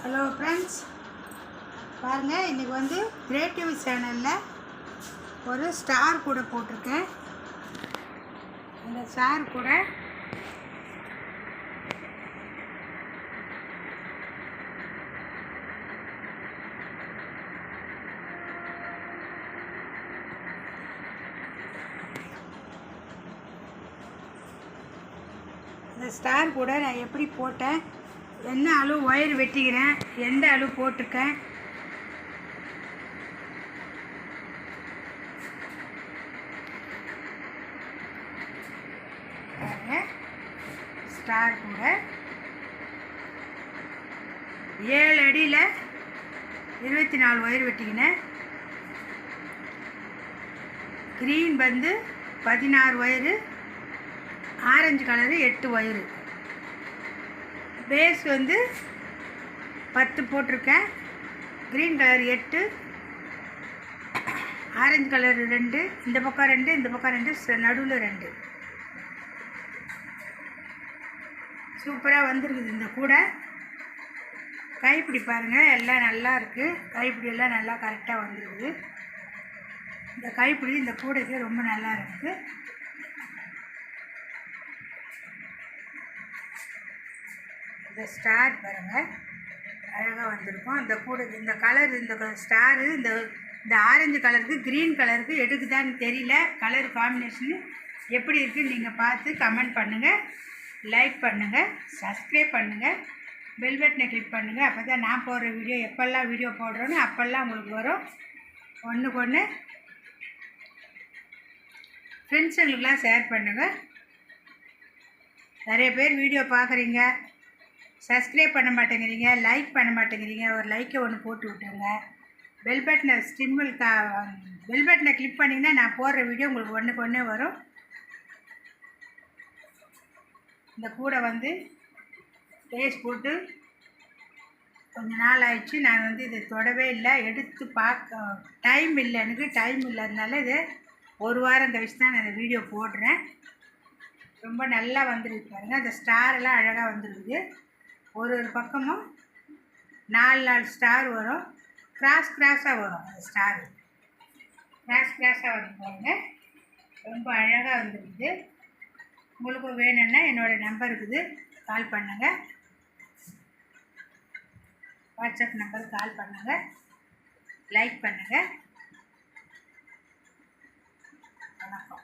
Hello friends, பாருங்கள், இன்றைக்கி வந்து கிரியேட்டிவ் சேனலில் ஒரு ஸ்டார் கூட போட்டிருக்கேன். இந்த ஸ்டார் கூட நான் எப்படி போட்டேன், என்ன அளவு ஒயர் வெட்டிக்கிறேன், எந்த அளவு போட்டிருக்கேன், ஸ்டார் கூட 7 அடியில் 24 ஒயர் வெட்டிக்கினேன். க்ரீன் வந்து 16 wire, orange colour 8 wire, phase வந்து 10 போட்டிருக்கேன். க்ரீன் கலர் 8, ஆரஞ்சு கலர் 2, இந்த பக்கம் 2, இந்த பக்கம் 2, நடுவில் 2. சூப்பராக வந்துருக்குது. இந்த கூடை கைப்பிடி பாருங்கள், எல்லாம் நல்லா இருக்குது. கைப்பிடி எல்லாம் நல்லா கரெக்டாக வந்துருக்குது. இந்த கைப்பிடி இந்த கூடைக்கு ரொம்ப நல்லா இருக்குது. இந்த ஸ்டார் பாருங்கள், அழகாக வந்திருக்கும். இந்த கூடைக்கு இந்த கலர், இந்த ஸ்டாரு இந்த ஆரஞ்சு கலருக்கு க்ரீன் கலருக்கு எடுக்குதான்னு தெரியல. கலர் காம்பினேஷனு எப்படி இருக்குதுன்னு நீங்கள் பார்த்து கமெண்ட் பண்ணுங்கள், லைக் பண்ணுங்கள், சப்ஸ்கிரைப் பண்ணுங்கள், பெல் பட்டனை கிளிக் பண்ணுங்கள். அப்போ தான் நான் போடுற வீடியோ எப்போல்லாம் வீடியோ போடுறோன்னு அப்போல்லாம் உங்களுக்கு வரும். ஒன்றுக்கு ஒன்று ஃப்ரெண்ட்ஸுங்களுக்கெலாம் ஷேர் பண்ணுங்கள். நிறைய பேர் வீடியோ பார்க்குறீங்க, சப்ஸ்கிரைப் பண்ண மாட்டேங்கிறீங்க, லைக் பண்ண மாட்டேங்கிறீங்க. ஒரு லைக்கை ஒன்று போட்டு விட்டுருங்க. பெல் பட்டனை பெல் பட்டனை கிளிக் பண்ணிங்கன்னா நான் போடுற வீடியோ உங்களுக்கு ஒன்றுக்கு ஒன்றே வரும். இந்த கூடை வந்து பேஸ் போட்டு கொஞ்ச நாள் ஆயிடுச்சு. நான் வந்து இதை தொடவே இல்லை, எடுத்து பார்க்க டைம் இல்லை, எனக்கு டைம் இல்லாதனால இது ஒரு வாரம் கழிச்சு தான் நான் இந்த வீடியோ போடுறேன். ரொம்ப நல்லா வந்துருக்கு பாருங்கள். அந்த ஸ்டாரெல்லாம் அழகாக வந்துருக்குது. ஒரு பக்கமும் 4 ஸ்டார் வரும், கிராஸாக வரும். அந்த ஸ்டாரு கிராஸாக வந்து பாருங்கள், ரொம்ப அழகாக வந்துருக்குது. உங்களுக்கும் வேணும்னா என்னோடய நம்பர் இருக்குது, கால் பண்ணுங்கள். வாட்ஸ்அப் நம்பருக்கு கால் பண்ணுங்கள், லைக் பண்ணுங்கள். வணக்கம்.